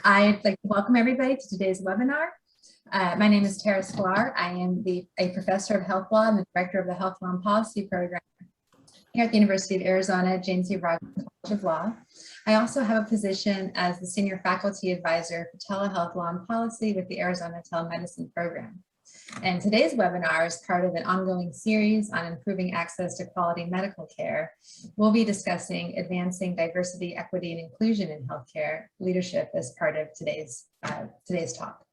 I'd like to welcome everybody to today's webinar. My name is Sklar. I am a professor of health law and the director of the Health Law and Policy program here at the University of Arizona, James E. Rogers College of Law. I also have a position as the senior faculty advisor for telehealth law and policy with the Arizona telemedicine program. And today's webinar is part of an ongoing series on improving access to quality medical care. We'll be discussing advancing diversity, equity, and inclusion in healthcare leadership as part of today's talk.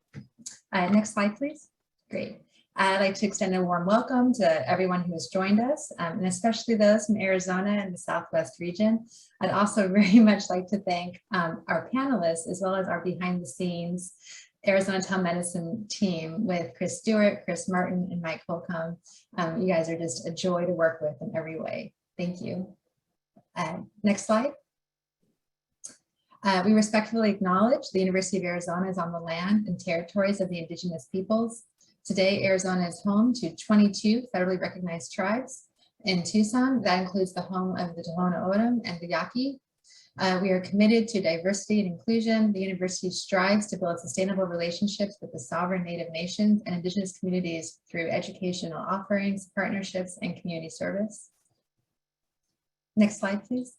Next slide, please. Great. I'd like to extend a warm welcome to everyone who has joined us, and especially those from Arizona and the Southwest region. I'd also very much like to thank our panelists, as well as our behind the scenes Arizona telemedicine team with Chris Stewart, Chris Martin, and Mike Holkins. You guys are just a joy to work with in every way. Thank you. Next slide. We respectfully acknowledge the University of Arizona is on the land and territories of the indigenous peoples. Today, Arizona is home to 22 federally recognized tribes. In Tucson, that includes the home of the Tohono O'odham and the Yaqui. We are committed to diversity and inclusion. The university strives to build sustainable relationships with the sovereign Native nations and indigenous communities through educational offerings, partnerships, and community service. Next slide, please.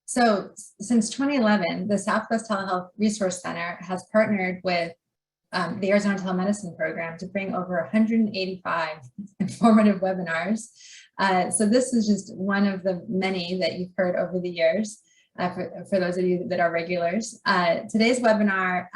So since 2011, the Southwest Telehealth Resource Center has partnered with the Arizona Telemedicine Program to bring over 185 informative webinars. So this is just one of the many that you've heard over the years for those of you that are regulars. Today's webinar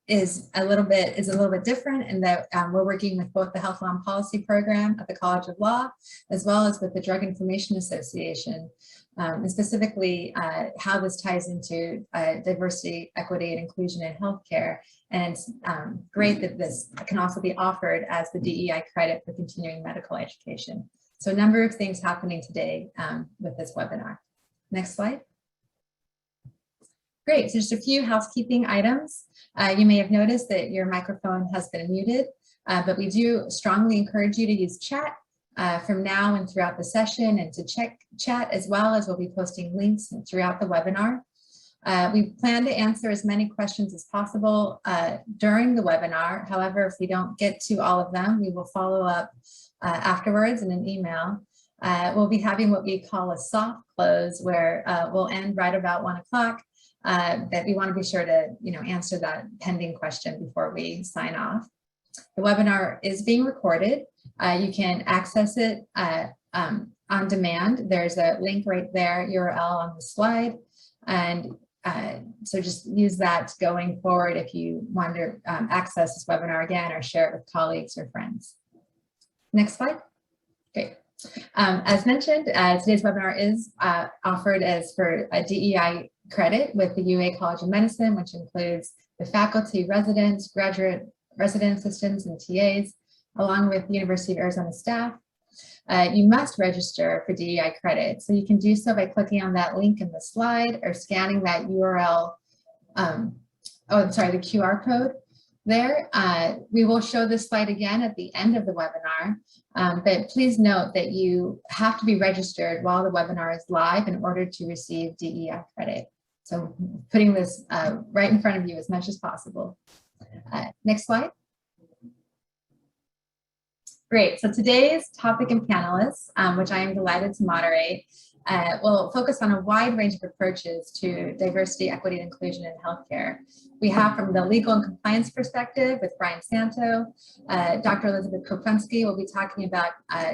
is a little bit different in that we're working with both the Health Law and Policy program at the College of Law, as well as with the Drug Information Association, and specifically how this ties into diversity, equity, and inclusion in healthcare. And it's great that this can also be offered as the DEI credit for continuing medical education. So a number of things happening today with this webinar. Next slide. Great, so just a few housekeeping items. You may have noticed that your microphone has been muted, but we do strongly encourage you to use chat from now and throughout the session, and to check chat as well, as we'll be posting links throughout the webinar. We plan to answer as many questions as possible during the webinar. However, if we don't get to all of them, we will follow up afterwards in an email. We'll be having what we call a soft close, where we'll end right about 1 o'clock. That we want to be sure to answer that pending question before we sign off. The webinar is being recorded. You can access it on demand. There's a link right there, URL on the slide. And so just use that going forward if you want to access this webinar again or share it with colleagues or friends. Next slide. Great. As mentioned, today's webinar is offered as for a DEI credit with the UA College of Medicine, which includes the faculty, residents, graduate resident assistants, and TAs, along with the University of Arizona staff. You must register for DEI credit. So you can do so by clicking on that link in the slide or scanning that URL, the QR code there. We will show this slide again at the end of the webinar, but please note that you have to be registered while the webinar is live in order to receive DEI credit. So putting this right in front of you as much as possible. Next slide. Great, so today's topic and panelists, which I am delighted to moderate, will focus on a wide range of approaches to diversity, equity, and inclusion in healthcare. We have from the legal and compliance perspective with Brian Santo, Dr. Elizabeth Krupinski will be talking about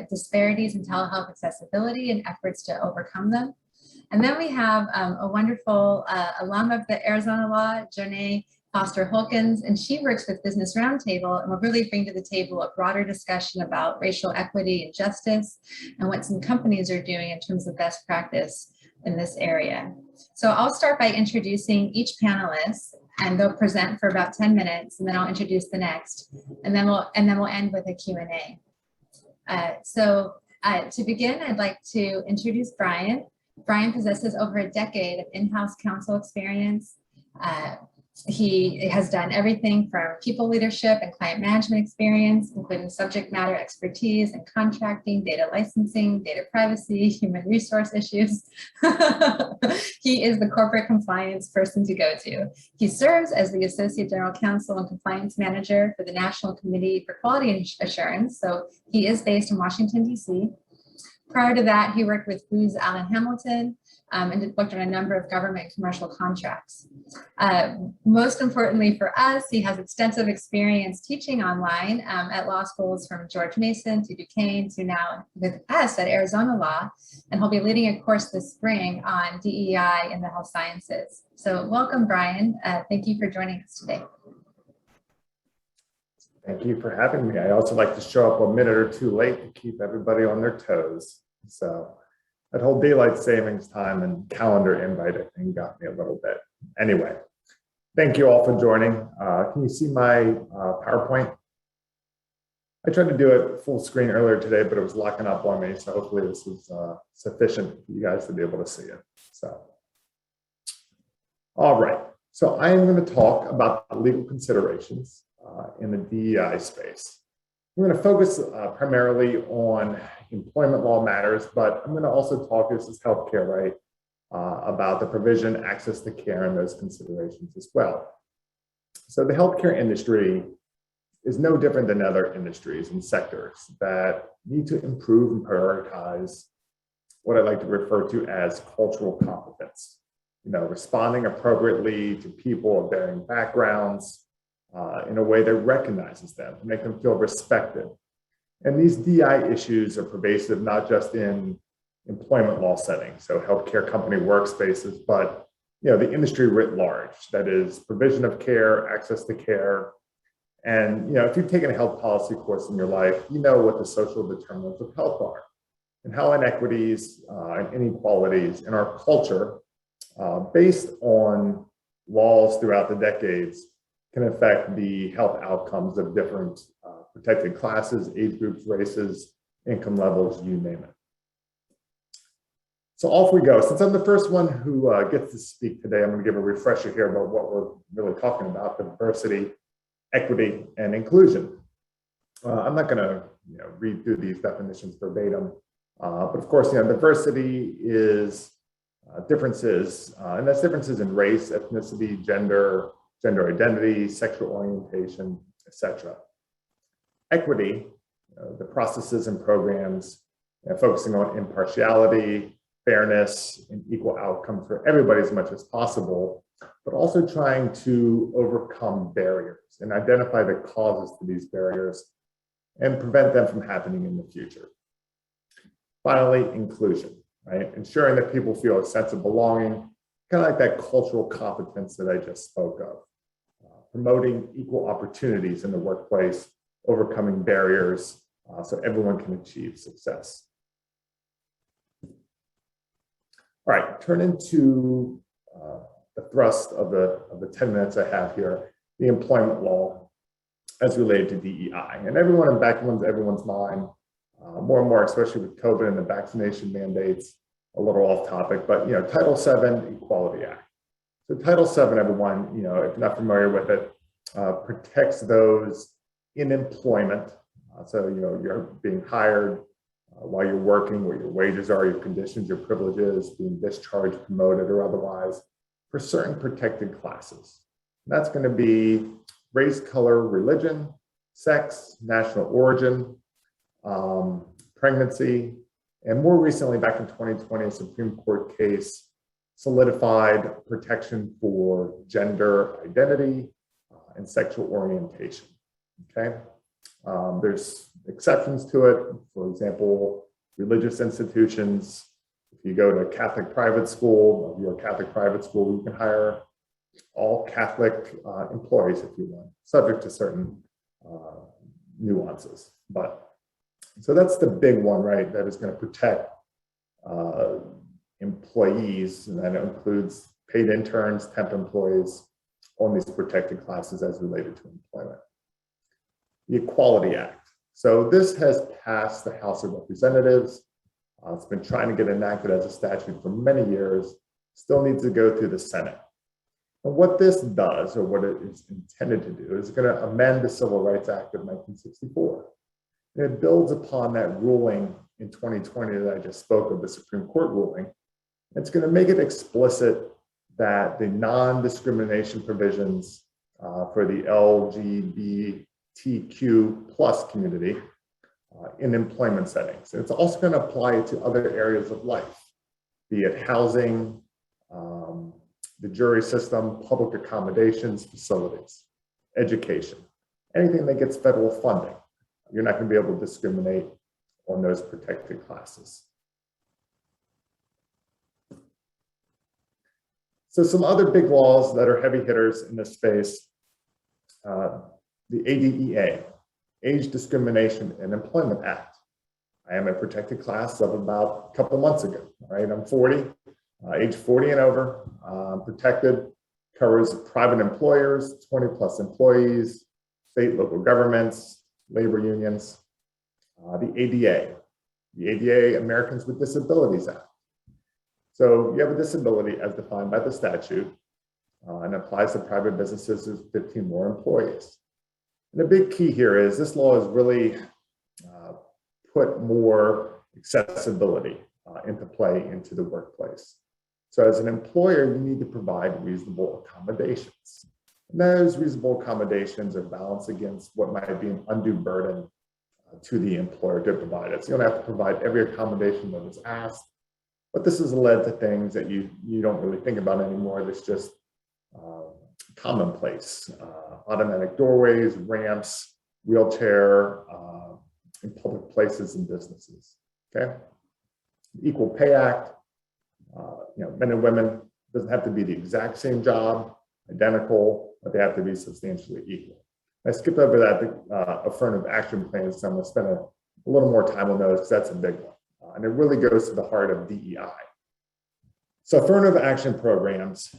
disparities in telehealth accessibility and efforts to overcome them. And then we have a wonderful alum of the Arizona Law, Jonay, Holkins, and she works with Business Roundtable and will really bring to the table a broader discussion about racial equity and justice and what some companies are doing in terms of best practice in this area. So I'll start by introducing each panelist, and they'll present for about 10 minutes, and then I'll introduce the next, and then we'll end with a Q&A. To begin, I'd like to introduce Brian. Brian possesses over a decade of in-house counsel experience. He has done everything from people leadership and client management experience, including subject matter expertise and contracting, data licensing, data privacy, human resource issues. He is the corporate compliance person to go to. He serves as the Associate General Counsel and Compliance Manager for the National Committee for Quality Assurance. So he is based in Washington, D.C. Prior to that, he worked with Booz Allen Hamilton and worked on a number of government and commercial contracts. Most importantly for us, he has extensive experience teaching online at law schools from George Mason to Duquesne to now with us at Arizona Law, and he'll be leading a course this spring on DEI in the health sciences. So welcome, Brian. Thank you for joining us today. Thank you for having me. I also like to show up a minute or two late to keep everybody on their toes. So that whole daylight savings time and calendar invite, I think, got me a little bit. Anyway, thank you all for joining. Can you see my PowerPoint? I tried to do it full screen earlier today, but it was locking up on me. So hopefully this is sufficient for you guys to be able to see it. So, all right. So I am going to talk about legal considerations in the DEI space. We're going to focus primarily on employment law matters, but I'm going to also talk, this is healthcare, right, about the provision, access to care, and those considerations as well. So the healthcare industry is no different than other industries and sectors that need to improve and prioritize what I like to refer to as cultural competence. You know, responding appropriately to people of varying backgrounds, in a way that recognizes them, to make them feel respected. And these DEI issues are pervasive, not just in employment law settings, so healthcare company workspaces, but the industry writ large, that is provision of care, access to care. And if you've taken a health policy course in your life, you know what the social determinants of health are and how inequities and inequalities in our culture, based on laws throughout the decades, can affect the health outcomes of different protected classes, age groups, races, income levels, you name it. So off we go. Since I'm the first one who gets to speak today, I'm going to give a refresher here about what we're really talking about: diversity, equity, and inclusion. I'm not going to read through these definitions verbatim, but of course, diversity is differences, and that's differences in race, ethnicity, gender identity, sexual orientation, etc. Equity, the processes and programs focusing on impartiality, fairness, and equal outcomes for everybody as much as possible, but also trying to overcome barriers and identify the causes to these barriers and prevent them from happening in the future. Finally, inclusion, right? Ensuring that people feel a sense of belonging, kind of like that cultural competence that I just spoke of. Promoting equal opportunities in the workplace, overcoming barriers so everyone can achieve success. All right, turn into the thrust of the 10 minutes I have here, the employment law as related to DEI. And everyone in back of everyone's mind, more and more, especially with COVID and the vaccination mandates, a little off topic, but Title VII Equality Act. So Title VII, everyone, if you're not familiar with it, protects those in employment. So you're being hired while you're working, what your wages are, your conditions, your privileges, being discharged, promoted, or otherwise, for certain protected classes. And that's going to be race, color, religion, sex, national origin, pregnancy, and more recently, back in 2020, a Supreme Court case solidified protection for gender identity and sexual orientation, okay? There's exceptions to it. For example, religious institutions, if you go to a Catholic private school, if you're a Catholic private school, you can hire all Catholic employees if you want, subject to certain nuances. But so that's the big one, right? That is going to protect employees, and that includes paid interns, temp employees, on these protected classes as related to employment. The Equality Act. So this has passed the House of Representatives. It's been trying to get enacted as a statute for many years, still needs to go through the Senate. And what this does, or what it is intended to do, is going to amend the Civil Rights Act of 1964. And it builds upon that ruling in 2020 that I just spoke of, the Supreme Court ruling. It's going to make it explicit that the non-discrimination provisions for the LGBTQ plus community in employment settings. And it's also going to apply it to other areas of life, be it housing, the jury system, public accommodations, facilities, education, anything that gets federal funding. You're not going to be able to discriminate on those protected classes. So some other big laws that are heavy hitters in this space, the ADEA, Age Discrimination in Employment Act. I am a protected class of about a couple months ago, right? I'm 40, age 40 and over, protected, covers private employers, 20 plus employees, state, local governments, labor unions. The ADA, Americans with Disabilities Act. So you have a disability as defined by the statute and applies to private businesses with 15 more employees. And the big key here is this law has really put more accessibility into play into the workplace. So as an employer, you need to provide reasonable accommodations. And those reasonable accommodations are balanced against what might be an undue burden to the employer to provide it. So you don't have to provide every accommodation that is asked, but this has led to things that you don't really think about anymore. That's just commonplace. Automatic doorways, ramps, wheelchair in public places and businesses, okay? Equal Pay Act, men and women, doesn't have to be the exact same job, identical, but they have to be substantially equal. I skipped over that affirmative action plans, so I'm going to spend a little more time on those because that's a big one. And it really goes to the heart of DEI. So affirmative action programs,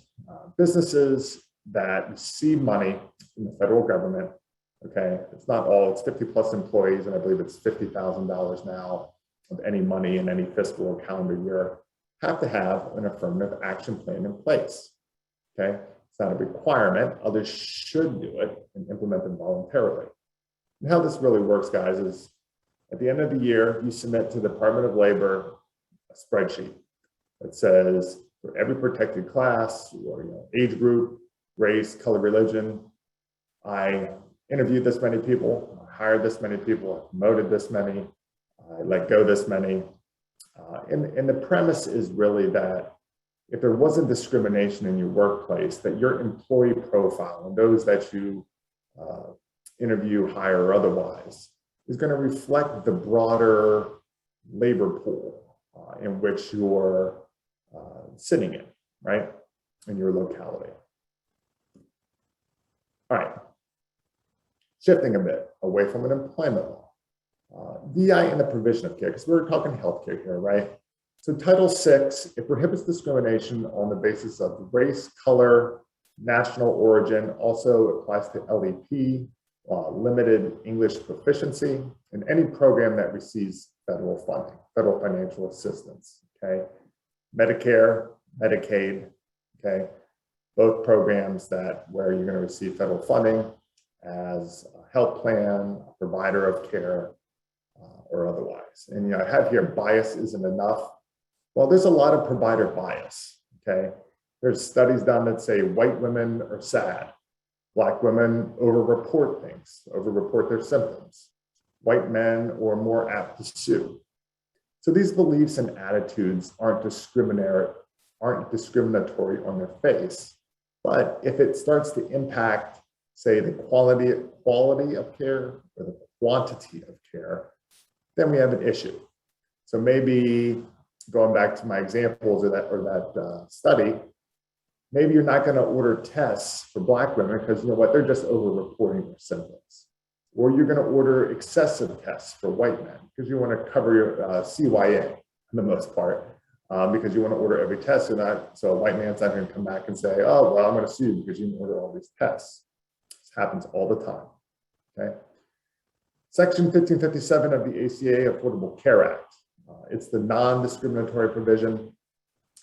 businesses that receive money from the federal government, okay, it's not all, it's 50 plus employees, and I believe it's $50,000 now of any money in any fiscal or calendar year, have to have an affirmative action plan in place, okay? It's not a requirement, others should do it and implement them voluntarily. And how this really works, guys, is at the end of the year, you submit to the Department of Labor a spreadsheet that says for every protected class or age group, race, color, religion, I interviewed this many people, I hired this many people, I promoted this many, I let go this many. And the premise is really that if there wasn't discrimination in your workplace, that your employee profile and those that you interview, hire, or otherwise is going to reflect the broader labor pool in which you're sitting in, right, in your locality. All right, shifting a bit away from an employment law. DEI in the provision of care, because we're talking healthcare here, right? So Title VI, it prohibits discrimination on the basis of race, color, national origin, also applies to LEP, limited English proficiency, and any program that receives federal funding, federal financial assistance, okay? Medicare, Medicaid, okay? Both programs where you're gonna receive federal funding as a health plan, a provider of care, or otherwise. And I have here, bias isn't enough. Well, there's a lot of provider bias, okay? There's studies done that say white women are sad. Black women over-report things, over-report their symptoms. White men are more apt to sue. So these beliefs and attitudes aren't discriminatory on their face, but if it starts to impact, say, the quality of care or the quantity of care, then we have an issue. So maybe going back to my examples or that study, maybe you're not going to order tests for Black women because you know what, they're just over-reporting their symptoms. Or you're going to order excessive tests for white men because you want to cover your CYA for the most part, because you want to order every test. So a white man's not going to come back and say, oh, well, I'm going to sue you because you didn't order all these tests. This happens all the time, okay? Section 1557 of the ACA, Affordable Care Act. It's the non-discriminatory provision.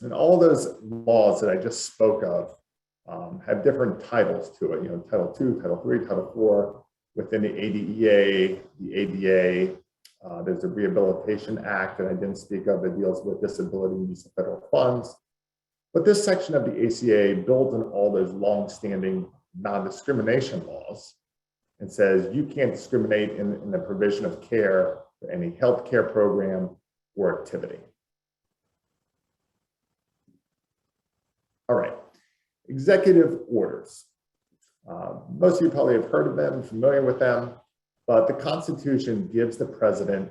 And all those laws that I just spoke of have different titles to it, Title II, Title III, Title IV, within the ADEA, the ADA. There's a Rehabilitation Act that I didn't speak of that deals with disability and use of federal funds. But this section of the ACA builds on all those long-standing non-discrimination laws and says you can't discriminate in the provision of care for any healthcare program or activity. All right, executive orders. Most of you probably have heard of them, familiar with them, but the Constitution gives the president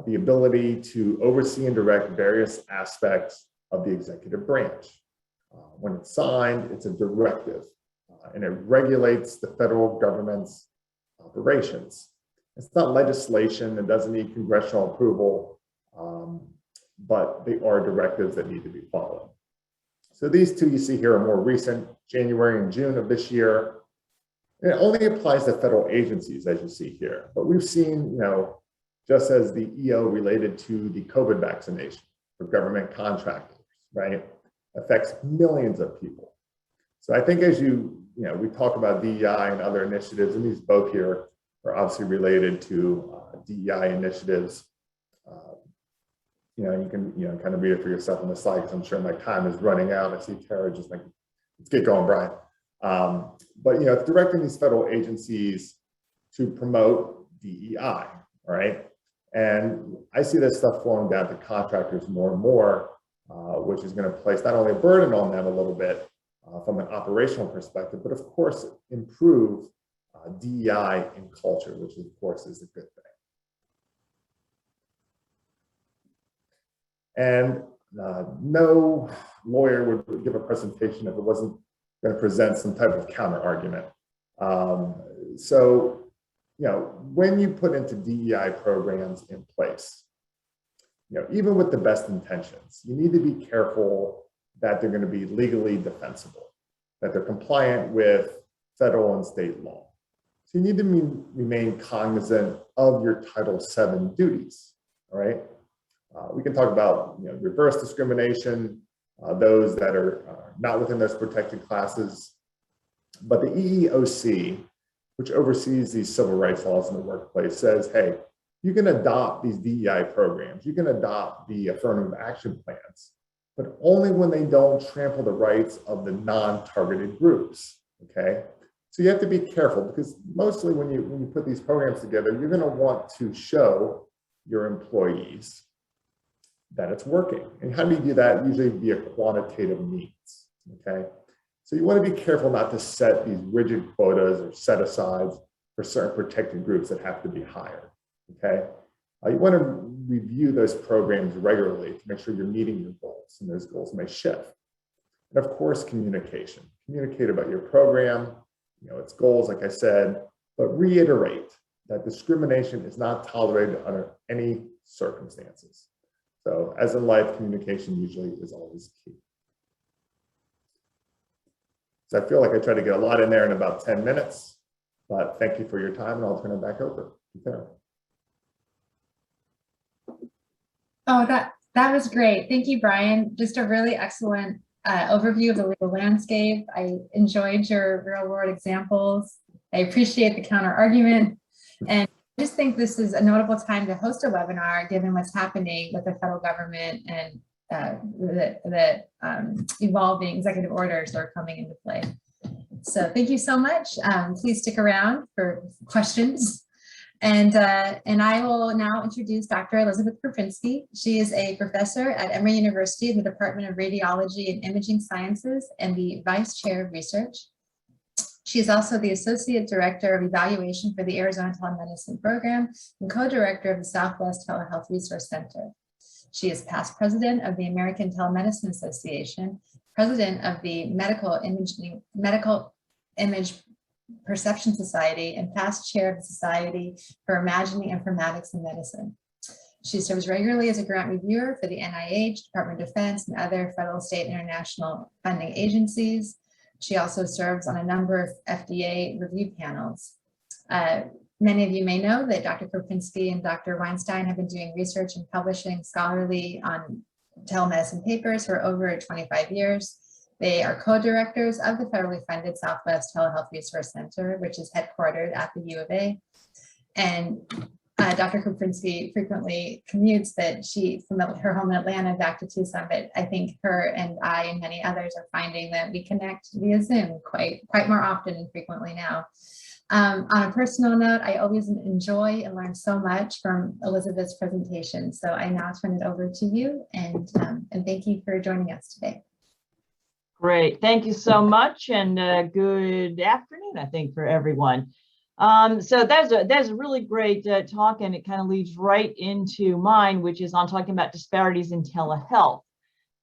the ability to oversee and direct various aspects of the executive branch. When it's signed, it's a directive, and it regulates the federal government's operations. It's not legislation, it doesn't need congressional approval, but they are directives that need to be followed. So these two you see here are more recent, January and June of this year. And it only applies to federal agencies, as you see here. But we've seen, just as the EO related to the COVID vaccination for government contractors, right, affects millions of people. So I think as we talk about DEI and other initiatives, and these both here are obviously related to DEI initiatives. You can kind of read it for yourself on the slide, because I'm sure my time is running out. I see Tara just like, let's get going, Brian. But it's directing these federal agencies to promote DEI, all right? And I see this stuff flowing down to contractors more and more, which is going to place not only a burden on them a little bit from an operational perspective, but of course improve DEI in culture, which of course is a good thing. And no lawyer would give a presentation if it wasn't going to present some type of counter argument. So, when you put into DEI programs in place, even with the best intentions, you need to be careful that they're going to be legally defensible, that they're compliant with federal and state law. So you need to remain cognizant of your Title VII duties, all right? We can talk about reverse discrimination, those that are not within those protected classes. But the EEOC, which oversees these civil rights laws in the workplace, says, hey, you can adopt these DEI programs, you can adopt the affirmative action plans, but only when they don't trample the rights of the non-targeted groups, okay? So you have to be careful, because mostly when you put these programs together, you're gonna want to show your employees that it's working. And how do you do that? Usually via quantitative means, okay? So you want to be careful not to set these rigid quotas or set asides for certain protected groups that have to be hired, okay? You want to review those programs regularly to make sure you're meeting your goals, and those goals may shift. And of course, communication. Communicate about your program, its goals, like I said, but reiterate that discrimination is not tolerated under any circumstances. So as in life, communication usually is always key. So I feel like I tried to get a lot in there in about 10 minutes, but thank you for your time, and I'll turn it back over to Tara. Oh, that was great. Thank you, Brian. Just a really excellent overview of the legal landscape. I enjoyed your real world examples. I appreciate the counter argument. And I just think this is a notable time to host a webinar, given what's happening with the federal government and the evolving executive orders that are coming into play. So thank you so much. Please stick around for questions. And I will now introduce Dr. Elizabeth Krupinski. She is a professor at Emory University in the Department of Radiology and Imaging Sciences and the Vice Chair of Research. She is also the Associate Director of Evaluation for the Arizona Telemedicine Program and co-director of the Southwest Telehealth Resource Center. She is past president of the American Telemedicine Association, president of the Medical Image Perception Society, and past chair of the Society for Imagining Informatics in Medicine. She serves regularly as a grant reviewer for the NIH, Department of Defense, and other federal, state, and international funding agencies. She also serves on a number of FDA review panels. Many of you may know that Dr. Krupinski and Dr. Weinstein have been doing research and publishing scholarly on telemedicine papers for over 25 years. They are co-directors of the federally funded Southwest Telehealth Resource Center, which is headquartered at the U of A. And Dr. Krupinski frequently commutes from her home in Atlanta back to Tucson, but I think her and I and many others are finding that we connect via Zoom quite more often and frequently now. On a personal note, I always enjoy and learn so much from Elizabeth's presentation. So I now turn it over to you, and thank you for joining us today. Great, thank you so much, and good afternoon, I think, for everyone. So that's a really great talk, and it kind of leads right into mine, which is on talking about disparities in telehealth,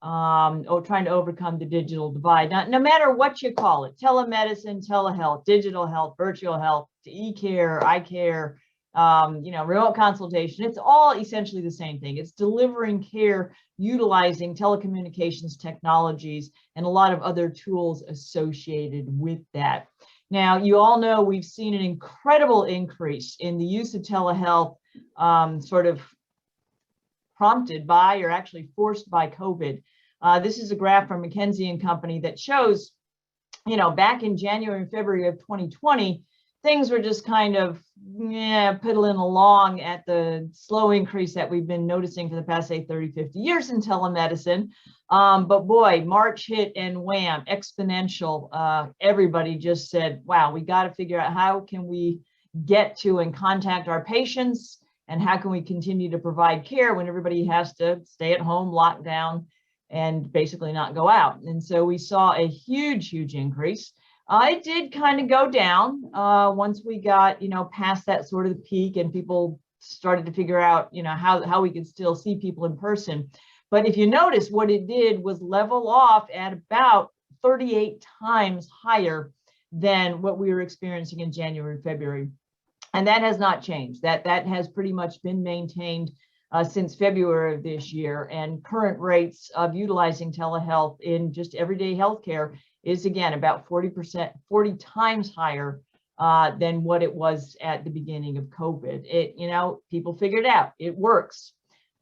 or trying to overcome the digital divide. Now, no matter what you call it, telemedicine, telehealth, digital health, virtual health, e-care, eye-care, remote consultation, it's all essentially the same thing. It's delivering care utilizing telecommunications technologies and a lot of other tools associated with that. Now, you all know we've seen an incredible increase in the use of telehealth, sort of prompted by, or actually forced by, COVID. This is a graph from McKinsey & Company that shows, back in January and February of 2020, things were just kind of piddling along at the slow increase that we've been noticing for the past, say, 30, 50 years in telemedicine. But boy, March hit and wham, exponential. Everybody just said, wow, we got to figure out how can we get to and contact our patients, and how can we continue to provide care when everybody has to stay at home, locked down, and basically not go out. And so we saw a huge increase. It did kind of go down once we got, past that sort of peak, and people started to figure out, how we could still see people in person. But if you notice, what it did was level off at about 38 times higher than what we were experiencing in January and February. And that has not changed. That has pretty much been maintained since February of this year. And current rates of utilizing telehealth in just everyday healthcare is, again, about 40 times higher than what it was at the beginning of COVID. People figured out it works.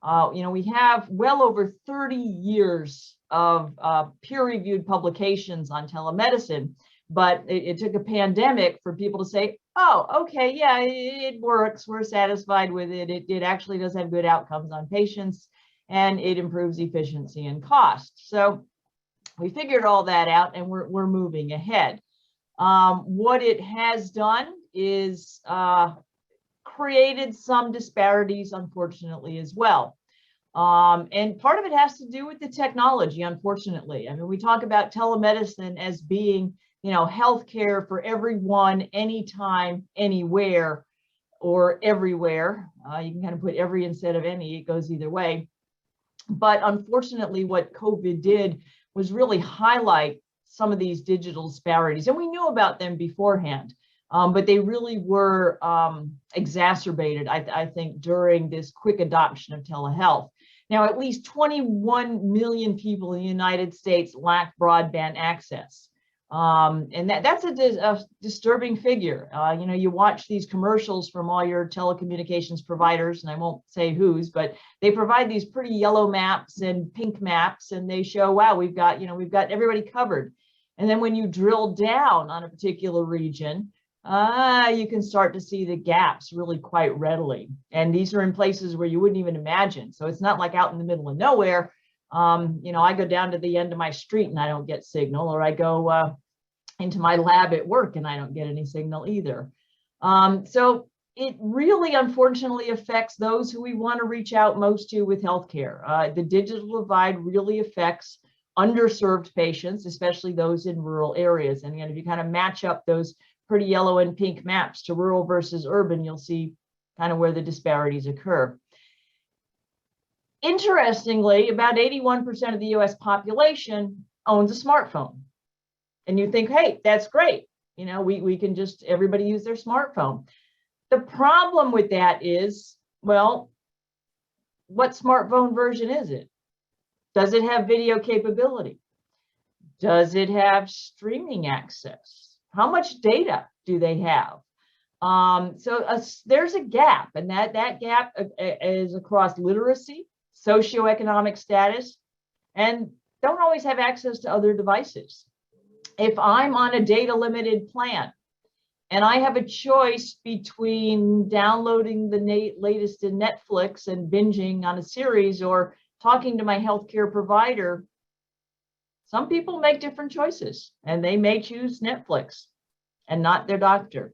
We have well over 30 years of peer-reviewed publications on telemedicine, but it took a pandemic for people to say, oh, okay, yeah, it works. We're satisfied with it. It actually does have good outcomes on patients, and it improves efficiency and cost. So we figured all that out, and we're moving ahead. What it has done is created some disparities, unfortunately, as well. And part of it has to do with the technology, unfortunately. I mean, we talk about telemedicine as being, healthcare for everyone, anytime, anywhere, or everywhere. You can kind of put every instead of any, it goes either way. But unfortunately, what COVID did was really highlight some of these digital disparities. And we knew about them beforehand, but they really were exacerbated, I think, during this quick adoption of telehealth. Now, at least 21 million people in the United States lack broadband access. And that's a disturbing figure. You watch these commercials from all your telecommunications providers, and I won't say whose, but they provide these pretty yellow maps and pink maps, and they show, wow, we've got everybody covered. And then when you drill down on a particular region, you can start to see the gaps really quite readily. And these are in places where you wouldn't even imagine. So it's not like out in the middle of nowhere. I go down to the end of my street and I don't get signal, or I go into my lab at work and I don't get any signal either. So it really, unfortunately, affects those who we want to reach out most to with healthcare. The digital divide really affects underserved patients, especially those in rural areas. And again, if you kind of match up those pretty yellow and pink maps to rural versus urban, you'll see kind of where the disparities occur. Interestingly, about 81% of the US population owns a smartphone. And you think, hey, that's great. We can just, everybody use their smartphone. The problem with that is, well, what smartphone version is it? Does it have video capability? Does it have streaming access? How much data do they have? There's a gap, and that gap is across literacy, socioeconomic status, and don't always have access to other devices. If I'm on a data limited plan and I have a choice between downloading the latest in Netflix and binging on a series or talking to my healthcare provider, some people make different choices and they may choose Netflix and not their doctor.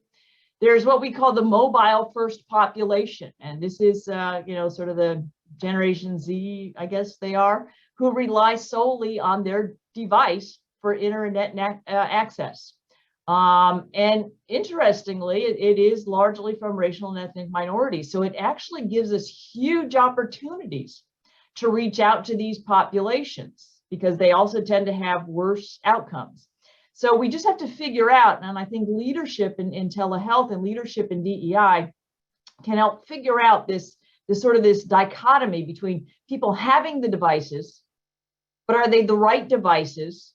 There's what we call the mobile first population. And this is, sort of the Generation Z, I guess they are, who rely solely on their device for internet access. And interestingly, it is largely from racial and ethnic minorities. So it actually gives us huge opportunities to reach out to these populations because they also tend to have worse outcomes. So we just have to figure out, and I think leadership in telehealth and leadership in DEI can help figure out this dichotomy between people having the devices, but are they the right devices?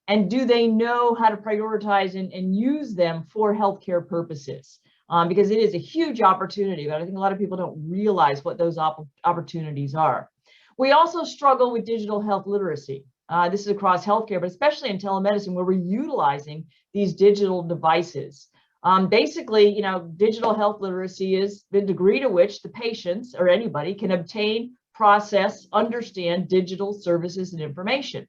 And do they know how to prioritize and use them for healthcare purposes? Because it is a huge opportunity, but I think a lot of people don't realize what those opportunities are. We also struggle with digital health literacy. This is across healthcare, but especially in telemedicine, where we're utilizing these digital devices. Basically, digital health literacy is the degree to which the patients or anybody can obtain, process, understand digital services and information.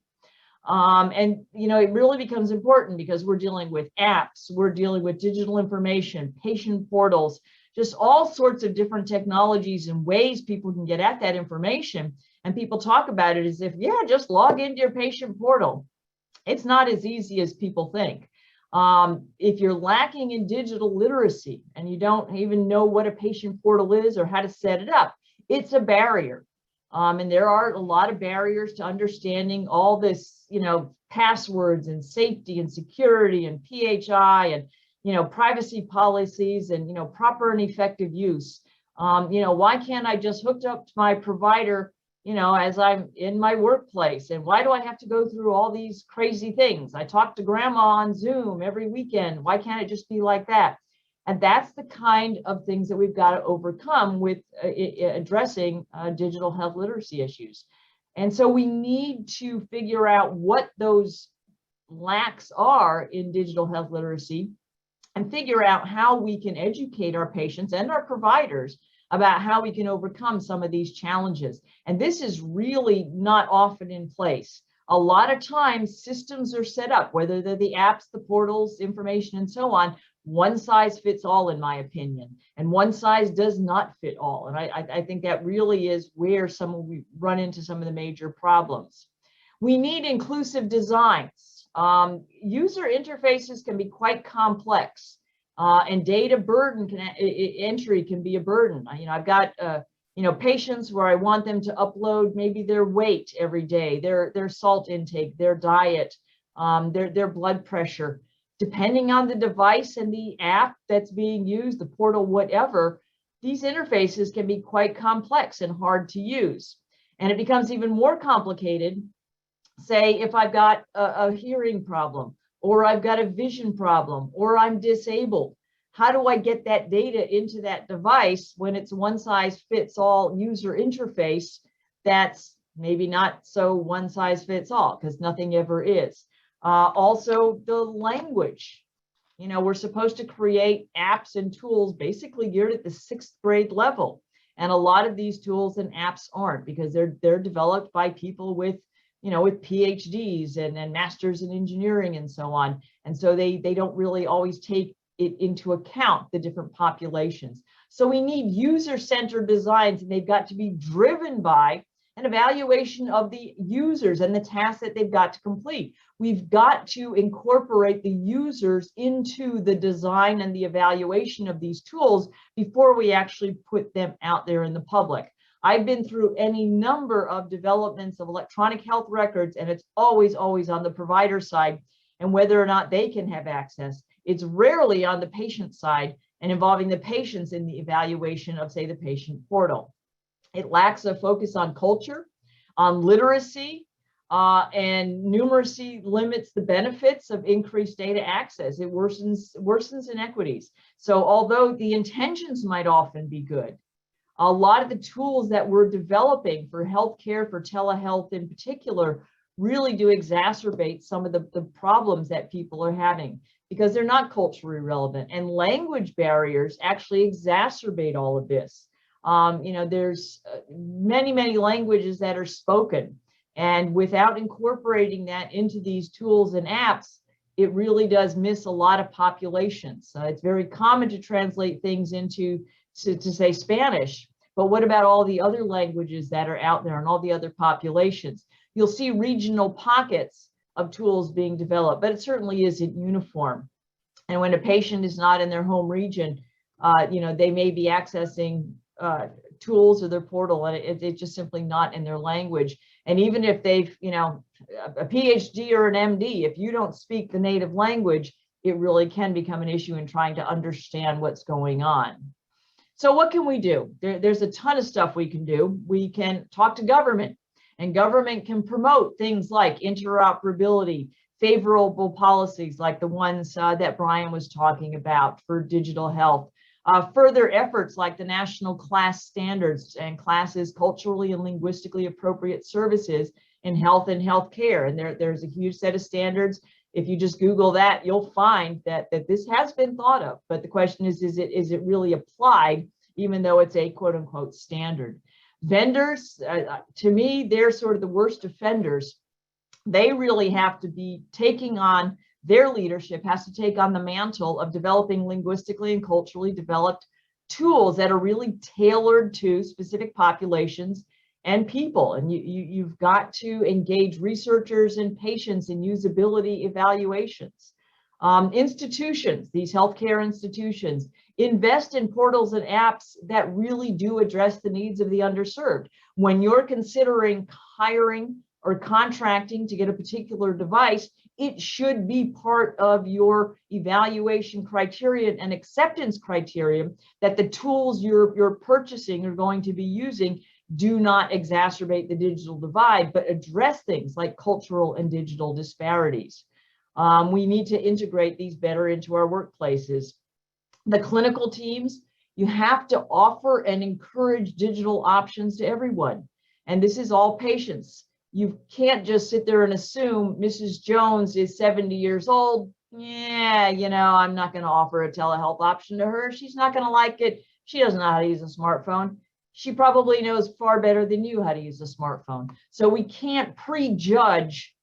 It really becomes important because we're dealing with apps, we're dealing with digital information, patient portals, just all sorts of different technologies and ways people can get at that information. And people talk about it as if, yeah, just log into your patient portal. It's not as easy as people think. If you're lacking in digital literacy and you don't even know what a patient portal is or how to set it up, it's a barrier. And there are a lot of barriers to understanding all this, passwords and safety and security and PHI and, privacy policies and, proper and effective use. Why can't I just hook up to my provider, as I'm in my workplace? And why do I have to go through all these crazy things? I talk to grandma on Zoom every weekend. Why can't it just be like that? And that's the kind of things that we've got to overcome with addressing digital health literacy issues. And so we need to figure out what those lacks are in digital health literacy and figure out how we can educate our patients and our providers about how we can overcome some of these challenges. And this is really not often in place. A lot of times systems are set up, whether they're the apps, the portals, information, and so on. One size fits all, in my opinion, and one size does not fit all. And I think that really is where we run into some of the major problems. We need inclusive designs. User interfaces can be quite complex. And data burden entry can be a burden. I've got patients where I want them to upload maybe their weight every day, their salt intake, their diet, their blood pressure. Depending on the device and the app that's being used, the portal, whatever, these interfaces can be quite complex and hard to use. And it becomes even more complicated, say, if I've got a hearing problem, or I've got a vision problem, or I'm disabled. How do I get that data into that device when it's one size fits all user interface that's maybe not so one size fits all, because nothing ever is. Also, the language. We're supposed to create apps and tools basically geared at the 6th grade level. And a lot of these tools and apps aren't, because they're developed by people with PhDs and masters in engineering and so on. And so they don't really always take it into account, the different populations. So we need user-centered designs, and they've got to be driven by an evaluation of the users and the tasks that they've got to complete. We've got to incorporate the users into the design and the evaluation of these tools before we actually put them out there in the public. I've been through any number of developments of electronic health records, and it's always on the provider side and whether or not they can have access. It's rarely on the patient side and involving the patients in the evaluation of, say, the patient portal. It lacks a focus on culture, on literacy, and numeracy limits the benefits of increased data access. It worsens inequities. So although the intentions might often be good, a lot of the tools that we're developing for healthcare, for telehealth in particular, really do exacerbate some of the problems that people are having because they're not culturally relevant. And language barriers actually exacerbate all of this. There's many languages that are spoken. And without incorporating that into these tools and apps, it really does miss a lot of populations. It's very common to translate things into, to say Spanish, but what about all the other languages that are out there and all the other populations? You'll see regional pockets of tools being developed, but it certainly isn't uniform. And when a patient is not in their home region, they may be accessing tools or their portal, and it's just simply not in their language. And even if they've, a PhD or an MD, if you don't speak the native language, it really can become an issue in trying to understand what's going on. So what can we do? There's a ton of stuff we can do. We can talk to government, and government can promote things like interoperability, favorable policies like the ones that Brian was talking about for digital health. Further efforts like the national class standards and classes culturally and linguistically appropriate services in health and healthcare. And there's a huge set of standards. If you just Google that, you'll find that this has been thought of. But the question is it really applied, even though it's a quote unquote standard? Vendors, to me, they're sort of the worst offenders. They really have to be taking on, their leadership has to take on the mantle of developing linguistically and culturally developed tools that are really tailored to specific populations and people. And you've got to engage researchers and patients in usability evaluations. Institutions, these healthcare institutions, invest in portals and apps that really do address the needs of the underserved. When you're considering hiring or contracting to get a particular device, it should be part of your evaluation criteria and acceptance criteria that the tools you're purchasing or going to be using do not exacerbate the digital divide, but address things like cultural and digital disparities. We need to integrate these better into our workplaces. The clinical teams, you have to offer and encourage digital options to everyone. And this is all patients. You can't just sit there and assume Mrs. Jones is 70 years old. Yeah, I'm not going to offer a telehealth option to her. She's not going to like it. She doesn't know how to use a smartphone. She probably knows far better than you how to use a smartphone. So we can't prejudge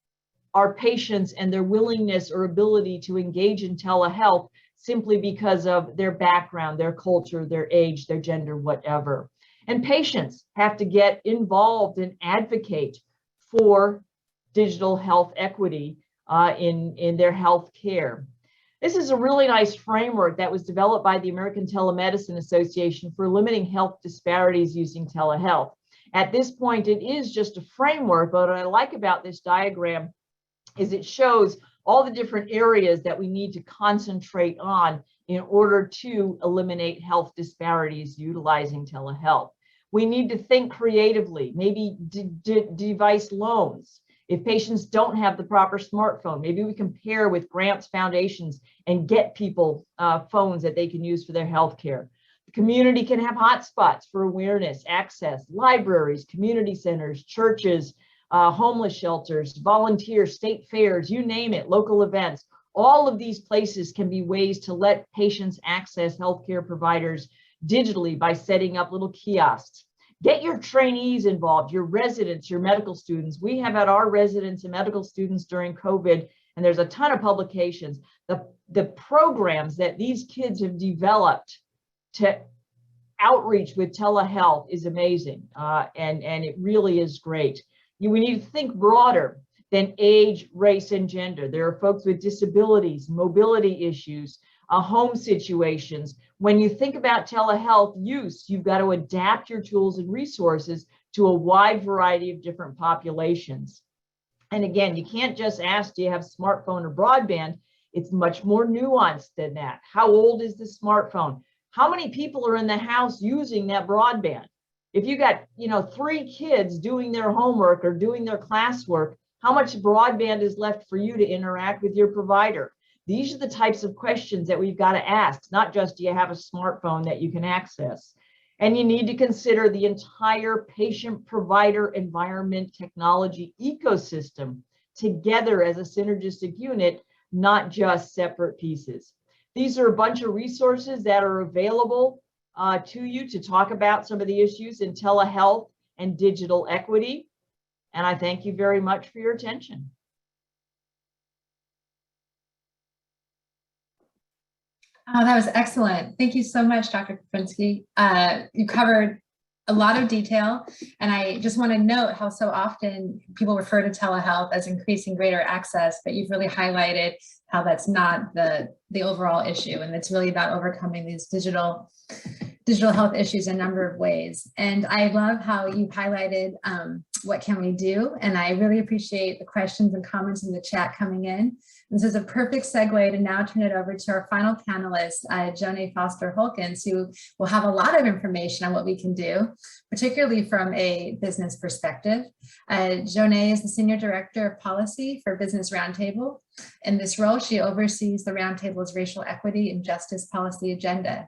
our patients and their willingness or ability to engage in telehealth simply because of their background, their culture, their age, their gender, whatever. And patients have to get involved and advocate for digital health equity in their health care. This is a really nice framework that was developed by the American Telemedicine Association for limiting health disparities using telehealth. At this point, it is just a framework, but what I like about this diagram is it shows all the different areas that we need to concentrate on in order to eliminate health disparities utilizing telehealth. We need to think creatively, maybe device loans. If patients don't have the proper smartphone, maybe we can pair with grants, foundations, and get people phones that they can use for their healthcare. The community can have hotspots for awareness, access, libraries, community centers, churches, homeless shelters, volunteers, state fairs, you name it, local events. All of these places can be ways to let patients access healthcare providers digitally by setting up little kiosks. Get your trainees involved, your residents, your medical students. We have had our residents and medical students during COVID, and there's a ton of publications. The programs that these kids have developed to outreach with telehealth is amazing, and it really is great. We need to think broader than age, race, and gender. There are folks with disabilities, mobility issues, home situations. When you think about telehealth use, you've got to adapt your tools and resources to a wide variety of different populations. And again, you can't just ask, do you have smartphone or broadband? It's much more nuanced than that. How old is the smartphone? How many people are in the house using that broadband? If you got, 3 kids doing their homework or doing their classwork, how much broadband is left for you to interact with your provider? These are the types of questions that we've got to ask, not just do you have a smartphone that you can access. And you need to consider the entire patient-provider environment technology ecosystem together as a synergistic unit, not just separate pieces. These are a bunch of resources that are available to you to talk about some of the issues in telehealth and digital equity. And I thank you very much for your attention. Oh, that was excellent. Thank you so much, Dr. Krupinski. You covered a lot of detail, and I just want to note how so often people refer to telehealth as increasing greater access, but you've really highlighted how that's not the overall issue, and it's really about overcoming these digital health issues in a number of ways. And I love how you highlighted what can we do, and I really appreciate the questions and comments in the chat coming in. This is a perfect segue to now turn it over to our final panelist, Jonay Holkins, who will have a lot of information on what we can do, particularly from a business perspective. Jonay is the Senior Director of Policy for Business Roundtable. In this role, she oversees the Roundtable's racial equity and justice policy agenda.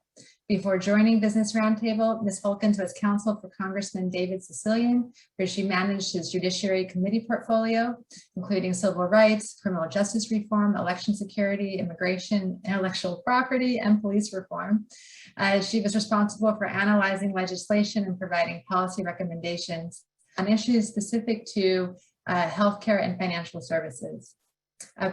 Before joining Business Roundtable, Ms. Holkins was counsel for Congressman David Salience, where she managed his Judiciary Committee portfolio, including civil rights, criminal justice reform, election security, immigration, intellectual property, and police reform. She was responsible for analyzing legislation and providing policy recommendations on issues specific to healthcare and financial services.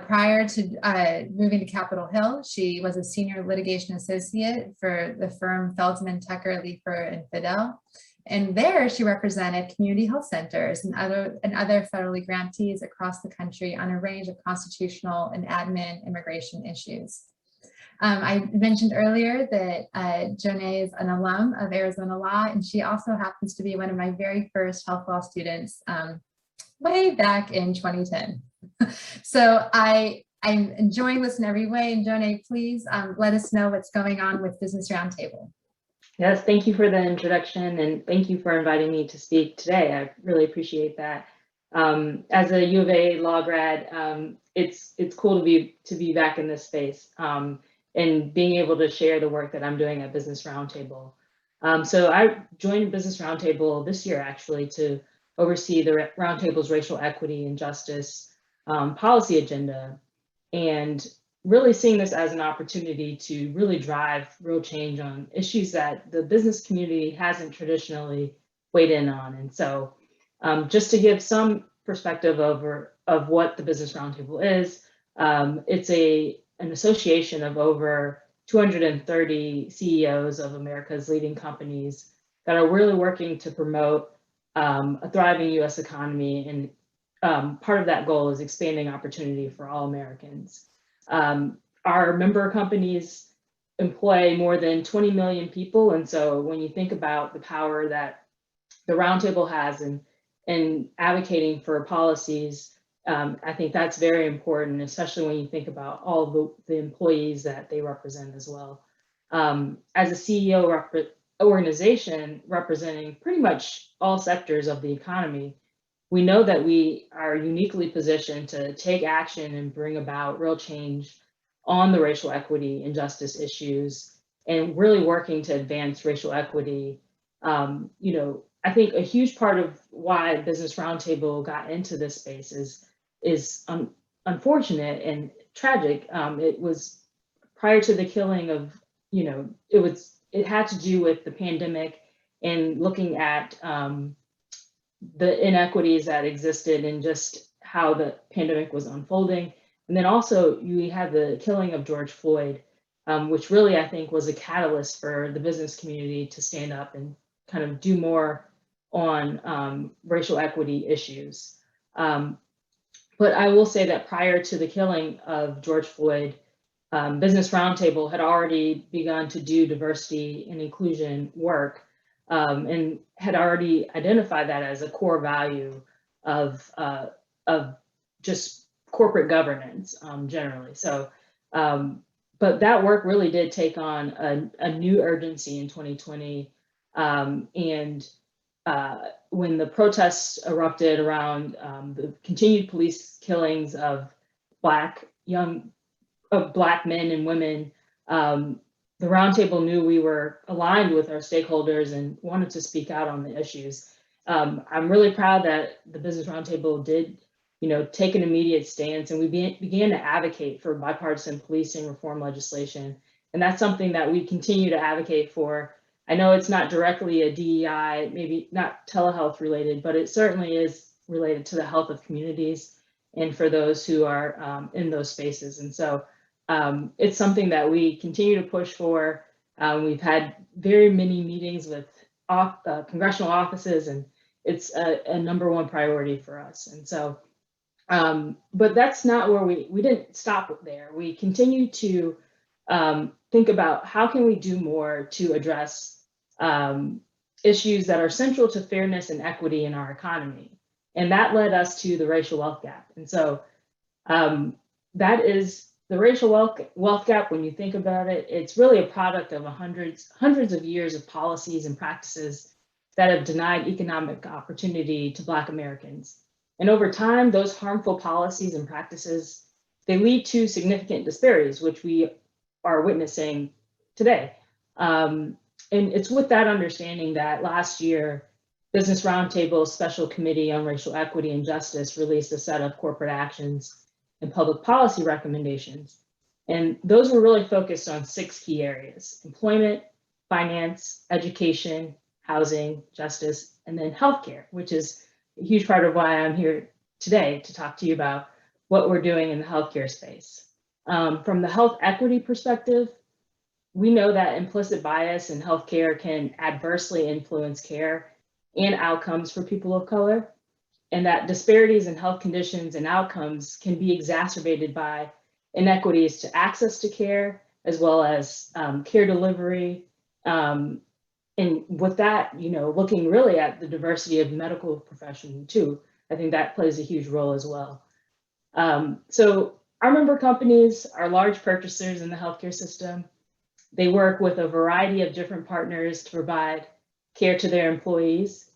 Prior to moving to Capitol Hill, she was a senior litigation associate for the firm Feldman, Tucker, Leifer, and Fidel. And there she represented community health centers and other federally grantees across the country on a range of constitutional and admin immigration issues. I mentioned earlier that Jonay is an alum of Arizona Law, and she also happens to be one of my very first health law students way back in 2010. So I'm enjoying this in every way. And Jonay, please let us know what's going on with Business Roundtable. Yes, thank you for the introduction, and thank you for inviting me to speak today. I really appreciate that. As a U of A law grad, it's cool to be back in this space and being able to share the work that I'm doing at Business Roundtable. So I joined Business Roundtable this year, actually, to oversee the Roundtable's racial equity and justice policy agenda, and really seeing this as an opportunity to really drive real change on issues that the business community hasn't traditionally weighed in on. And so just to give some perspective of what the Business Roundtable is, it's an association of over 230 CEOs of America's leading companies that are really working to promote a thriving US economy, and part of that goal is expanding opportunity for all Americans. Our member companies employ more than 20 million people. And so when you think about the power that the Roundtable has in advocating for policies, I think that's very important, especially when you think about all the employees that they represent as well. As a CEO organization representing pretty much all sectors of the economy, we know that we are uniquely positioned to take action and bring about real change on the racial equity and justice issues, and really working to advance racial equity. I think a huge part of why Business Roundtable got into this space is unfortunate and tragic. It was prior to the killing of, it had to do with the pandemic and looking at the inequities that existed and just how the pandemic was unfolding. And then also we had the killing of George Floyd, which really I think was a catalyst for the business community to stand up and kind of do more on racial equity issues. But I will say that prior to the killing of George Floyd, Business Roundtable had already begun to do diversity and inclusion work, and had already identified that as a core value of just corporate governance generally. So, but that work really did take on a new urgency in 2020. And when the protests erupted around the continued police killings of Black men and women, the the roundtable knew we were aligned with our stakeholders and wanted to speak out on the issues. I'm really proud that the Business Roundtable did, take an immediate stance, and we began to advocate for bipartisan policing reform legislation. And that's something that we continue to advocate for. I know it's not directly a DEI, maybe not telehealth related, but it certainly is related to the health of communities and for those who are in those spaces. And so it's something that we continue to push for. We've had very many meetings with congressional offices, and it's a #1 priority for us. And so, but that's not where we didn't stop there. We continue to think about how can we do more to address issues that are central to fairness and equity in our economy. And that led us to the racial wealth gap. And so that is the racial wealth gap. When you think about it, it's really a product of hundreds of years of policies and practices that have denied economic opportunity to Black Americans. And over time, those harmful policies and practices, they lead to significant disparities, which we are witnessing today. And it's with that understanding that last year, Business Roundtable's Special Committee on Racial Equity and Justice released a set of corporate actions and public policy recommendations. And those were really focused on 6 key areas: employment, finance, education, housing, justice, and then healthcare, which is a huge part of why I'm here today to talk to you about what we're doing in the healthcare space. From the health equity perspective, we know that implicit bias in healthcare can adversely influence care and outcomes for people of color, and that disparities in health conditions and outcomes can be exacerbated by inequities to access to care, as well as care delivery. And with that, looking really at the diversity of medical profession too, I think that plays a huge role as well. So our member companies are large purchasers in the healthcare system. They work with a variety of different partners to provide care to their employees.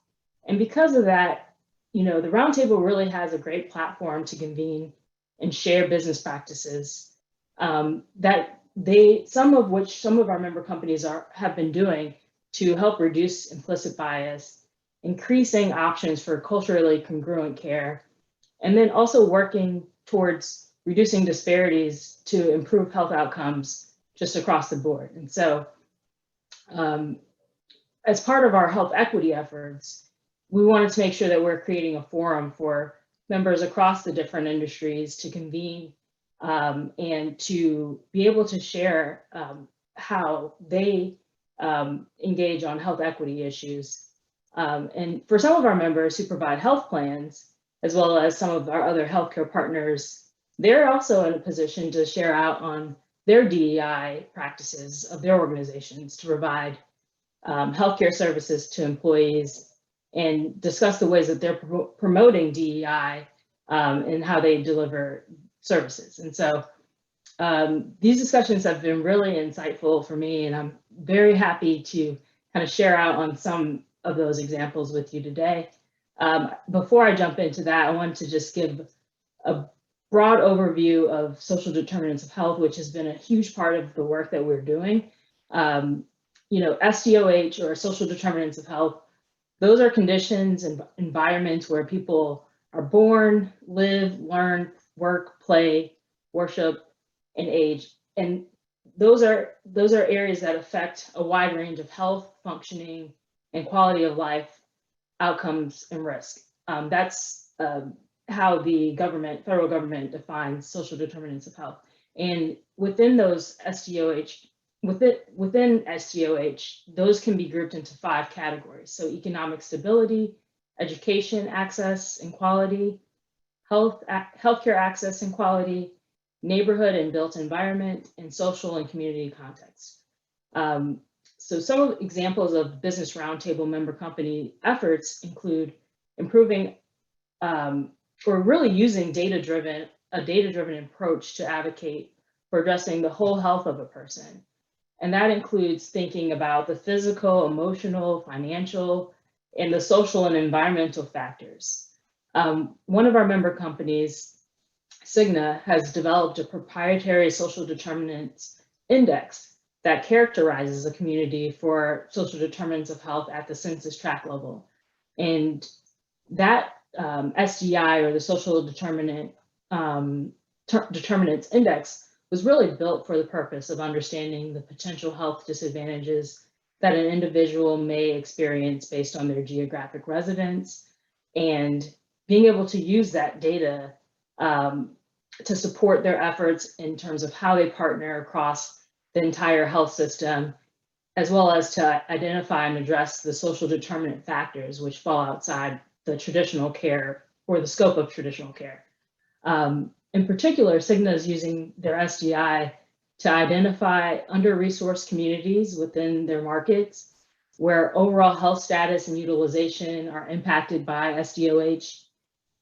And because of that, the Roundtable really has a great platform to convene and share business practices that some of our member companies have been doing to help reduce implicit bias, increasing options for culturally congruent care, and then also working towards reducing disparities to improve health outcomes just across the board. And so as part of our health equity efforts, we wanted to make sure that we're creating a forum for members across the different industries to convene and to be able to share how they engage on health equity issues. And for some of our members who provide health plans, as well as some of our other healthcare partners, they're also in a position to share out on their DEI practices of their organizations to provide healthcare services to employees and discuss the ways that they're promoting DEI and how they deliver services. And so these discussions have been really insightful for me, and I'm very happy to kind of share out on some of those examples with you today. Before I jump into that, I want to just give a broad overview of social determinants of health, which has been a huge part of the work that we're doing. SDOH, or social determinants of health, those are conditions and environments where people are born, live, learn, work, play, worship, and age. And those are areas that affect a wide range of health, functioning, and quality of life outcomes and risk. That's how the federal government defines social determinants of health. And within those SDOH, within SDOH, those can be grouped into 5 categories. So economic stability, education access and quality, healthcare access and quality, neighborhood and built environment, and social and community context. So some examples of Business Roundtable member company efforts include improving or really using a data-driven approach to advocate for addressing the whole health of a person. And that includes thinking about the physical, emotional, financial, and the social and environmental factors. One of our member companies, Cigna, has developed a proprietary social determinants index that characterizes a community for social determinants of health at the census tract level. And that SDI, or the social determinants index, was really built for the purpose of understanding the potential health disadvantages that an individual may experience based on their geographic residence, and being able to use that data to support their efforts in terms of how they partner across the entire health system, as well as to identify and address the social determinant factors which fall outside the traditional care or the scope of traditional care. In particular, Cigna is using their SDI to identify under-resourced communities within their markets where overall health status and utilization are impacted by SDOH,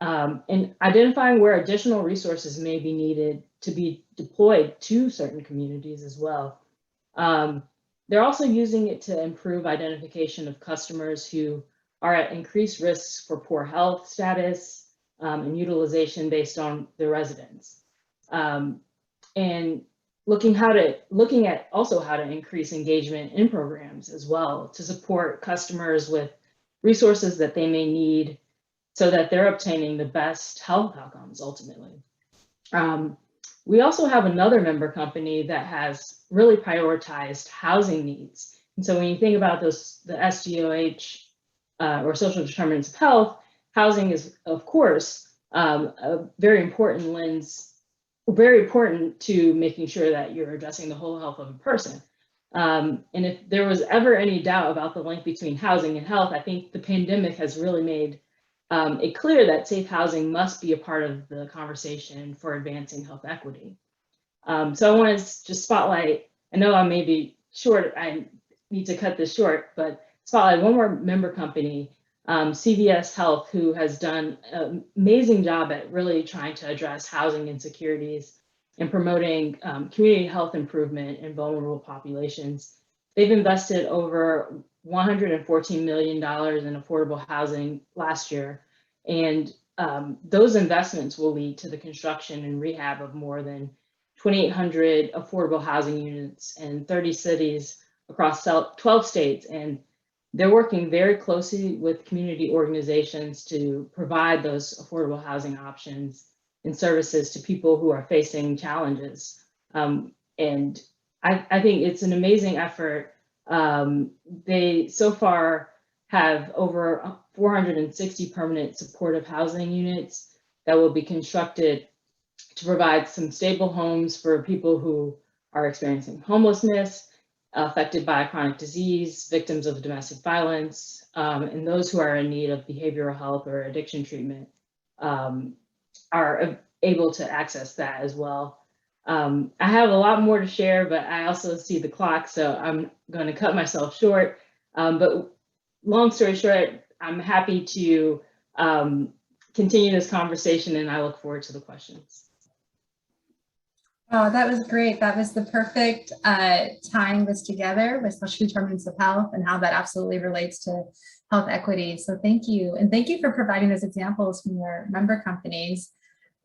and identifying where additional resources may be needed to be deployed to certain communities as well. They're also using it to improve identification of customers who are at increased risks for poor health status and utilization based on their residence. And looking at also how to increase engagement in programs as well to support customers with resources that they may need so that they're obtaining the best health outcomes ultimately. We also have another member company that has really prioritized housing needs. And so when you think about the SDOH or social determinants of health, housing is, of course, a very important lens, very important to making sure that you're addressing the whole health of a person. And if there was ever any doubt about the link between housing and health, I think the pandemic has really made it clear that safe housing must be a part of the conversation for advancing health equity. So I want to just spotlight, I know I may be short, I need to cut this short, but spotlight one more member company, CVS Health, who has done an amazing job at really trying to address housing insecurities and promoting community health improvement in vulnerable populations. They've invested over $114 million in affordable housing last year, and those investments will lead to the construction and rehab of more than 2,800 affordable housing units in 30 cities across 12 states. And they're working very closely with community organizations to provide those affordable housing options and services to people who are facing challenges. And I think it's an amazing effort. They so far have over 460 permanent supportive housing units that will be constructed to provide some stable homes for people who are experiencing homelessness, affected by chronic disease, victims of domestic violence, and those who are in need of behavioral health or addiction treatment are able to access that as well. I have a lot more to share, but I also see the clock, so I'm going to cut myself short. But long story short, I'm happy to continue this conversation, and I look forward to the questions. Oh, that was great. That was the perfect tying this together with social determinants of health and how that absolutely relates to health equity. So thank you. And thank you for providing those examples from your member companies.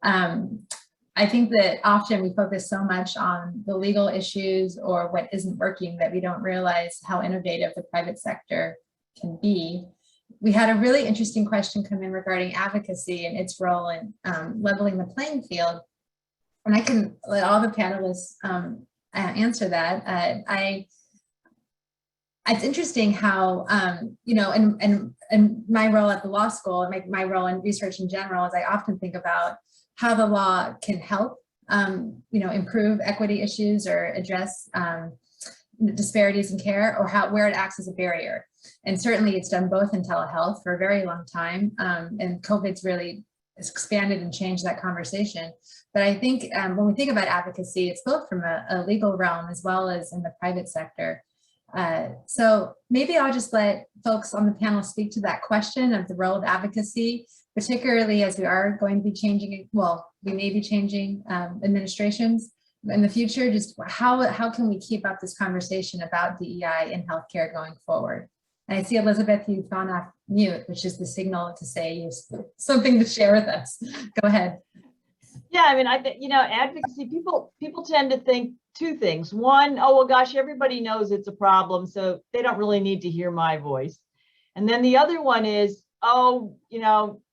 I think that often we focus so much on the legal issues or what isn't working that we don't realize how innovative the private sector can be. We had a really interesting question come in regarding advocacy and its role in leveling the playing field. And I can let all the panelists answer that. It's interesting how, you know, and my role at the law school, and my role in research in general, is I often think about how the law can help, you know, improve equity issues or address disparities in care, or where it acts as a barrier. And certainly it's done both in telehealth for a very long time, and COVID's really expanded and changed that conversation. But I think when we think about advocacy, it's both from a legal realm as well as in the private sector. So maybe I'll just let folks on the panel speak to that question of the role of advocacy, particularly as we are going to be changing, well, we may be changing administrations in the future. Just how can we keep up this conversation about DEI in healthcare going forward? And I see, Elizabeth, you've gone off mute, which is the signal to say you have something to share with us. Go ahead. Yeah, I mean, I think, advocacy, people tend to think two things. One, oh, well, gosh, everybody knows it's a problem, so they don't really need to hear my voice. And then the other one is, oh,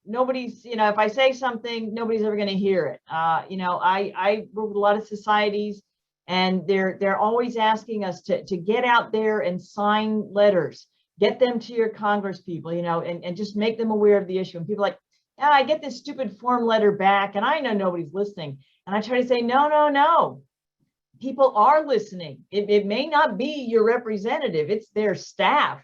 nobody's, if I say something, nobody's ever going to hear it. I work with a lot of societies, and they're always asking us to get out there and sign letters, get them to your Congress people, and just make them aware of the issue. And people are like, yeah, I get this stupid form letter back and I know nobody's listening. And I try to say, no. People are listening. It may not be your representative, it's their staff,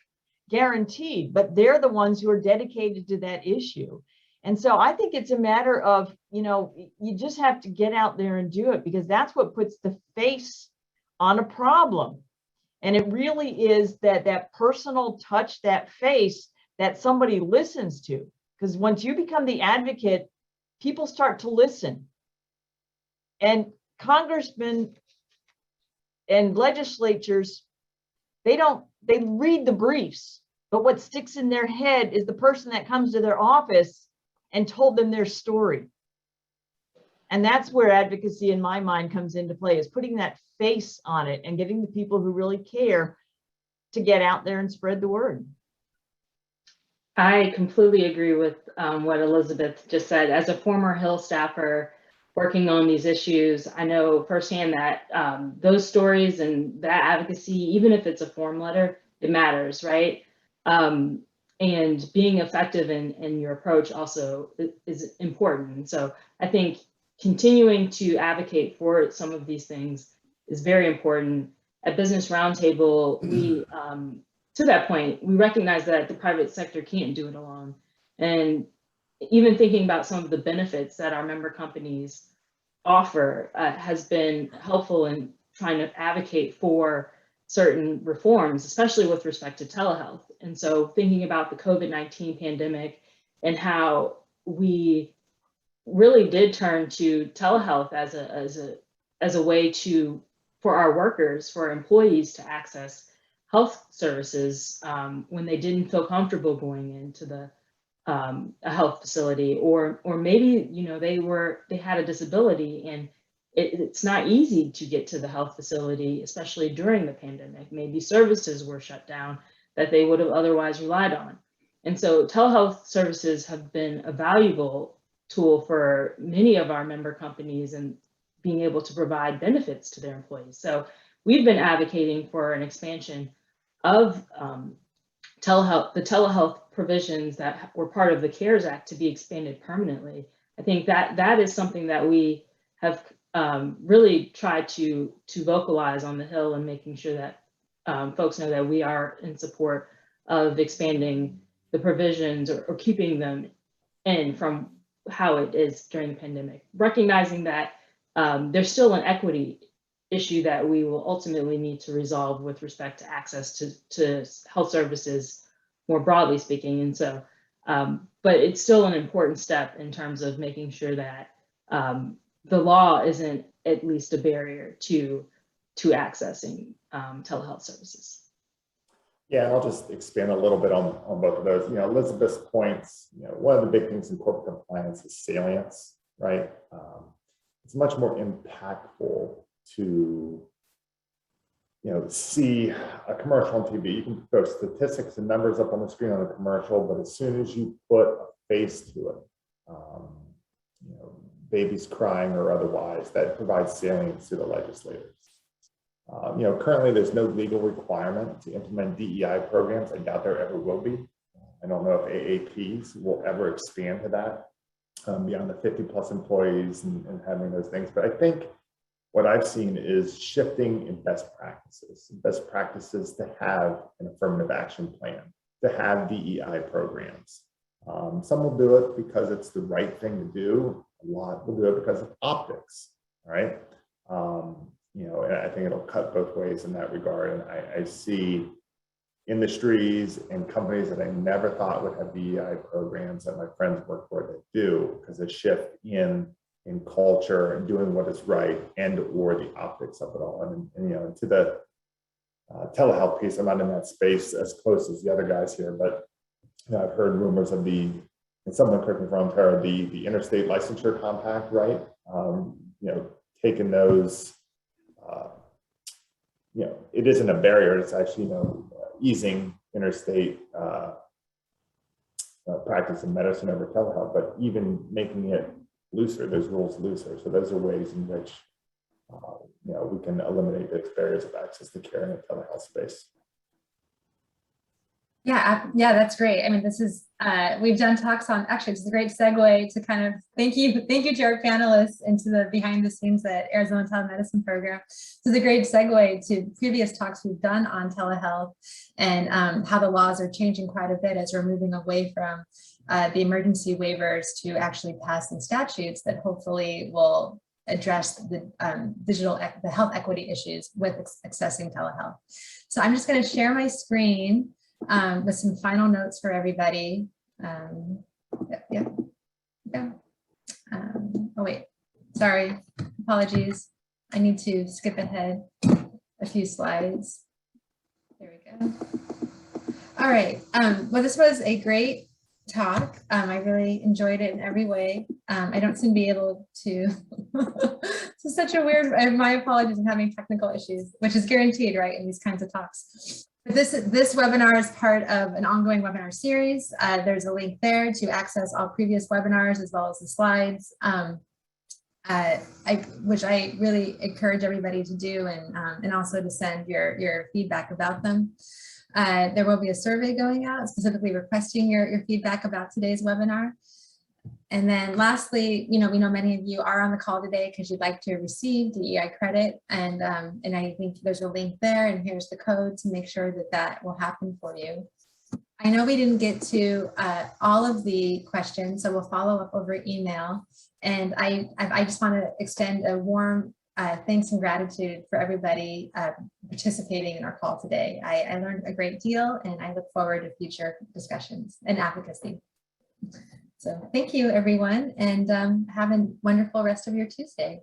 guaranteed, but they're the ones who are dedicated to that issue. And so I think it's a matter of, you just have to get out there and do it, because that's what puts the face on a problem. And it really is that personal touch, that face that somebody listens to. Because once you become the advocate, people start to listen. And congressmen and legislatures, they read the briefs, but what sticks in their head is the person that comes to their office and told them their story. And that's where advocacy, in my mind, comes into play, is putting that face on it and getting the people who really care to get out there and spread the word. I completely agree with what Elizabeth just said. As a former Hill staffer working on these issues, I know firsthand that those stories and that advocacy, even if it's a form letter, it matters, right? And being effective in your approach also is important. So I think continuing to advocate for some of these things is very important. At Business Roundtable, we to that point, we recognize that the private sector can't do it alone. And even thinking about some of the benefits that our member companies offer has been helpful in trying to advocate for certain reforms, especially with respect to telehealth. And so thinking about the COVID-19 pandemic and how we really did turn to telehealth as a way for our workers, for our employees to access health services when they didn't feel comfortable going into a health facility, or maybe they had a disability and it's not easy to get to the health facility, especially during the pandemic. Maybe services were shut down that they would have otherwise relied on. And so telehealth services have been a valuable tool for many of our member companies and being able to provide benefits to their employees. So we've been advocating for an expansion of telehealth, the telehealth provisions that were part of the CARES Act to be expanded permanently. I think that is something that we have really tried to vocalize on the Hill, and making sure that folks know that we are in support of expanding the provisions or keeping them in from how it is during the pandemic, recognizing that there's still an equity issue that we will ultimately need to resolve with respect to access to health services more broadly speaking. And so, but it's still an important step in terms of making sure that the law isn't at least a barrier to accessing telehealth services. Yeah, and I'll just expand a little bit on both of those. Elizabeth's points, one of the big things in corporate compliance is salience, right? It's much more impactful to see a commercial on TV. You can throw statistics and numbers up on the screen on a commercial, but as soon as you put a face to it, babies crying or otherwise, that provides salience to the legislators. Currently there's no legal requirement to implement DEI programs. I doubt there ever will be. I don't know if AAPs will ever expand to that beyond the 50+ employees and having those things. But I think what I've seen is shifting in best practices to have an affirmative action plan, to have DEI programs. Some will do it because it's the right thing to do. A lot will do it because of optics, right? And I think it'll cut both ways in that regard. And I see industries and companies that I never thought would have DEI programs that my friends work for that do, because a shift in culture and doing what is right, and or the optics of it all. And to the telehealth piece, I'm not in that space as close as the other guys here, but I've heard rumors of and someone correct me if I'm wrong, the interstate licensure compact, right? taken those, it isn't a barrier, it's actually, easing interstate practice in medicine over telehealth, but even making it looser, those rules looser. So those are ways in which, we can eliminate those barriers of access to care in a telehealth space. Yeah, that's great. I mean, this is, we've done talks on, actually, it's a great segue to kind of, thank you to our panelists and to the behind the scenes at Arizona Telemedicine Program. This is a great segue to previous talks we've done on telehealth and how the laws are changing quite a bit as we're moving away from the emergency waivers to actually passing statutes that hopefully will address the the health equity issues with accessing telehealth. So I'm just going to share my screen with some final notes for everybody. Oh wait, sorry, apologies. I need to skip ahead a few slides. There we go. All right, well, this was a great talk. I really enjoyed it in every way. I don't seem to be able to, this is such a weird, my apologies, I'm having technical issues, which is guaranteed, right, in these kinds of talks. This webinar is part of an ongoing webinar series. There's a link there to access all previous webinars as well as the slides, which I really encourage everybody to do, and also to send your feedback about them. There will be a survey going out specifically requesting your feedback about today's webinar. And then lastly, we know many of you are on the call today because you'd like to receive DEI credit. And I think there's a link there, and here's the code to make sure that will happen for you. I know we didn't get to all of the questions, so we'll follow up over email. And I just want to extend a warm thanks and gratitude for everybody participating in our call today. I learned a great deal, and I look forward to future discussions and advocacy. So thank you, everyone, and have a wonderful rest of your Tuesday.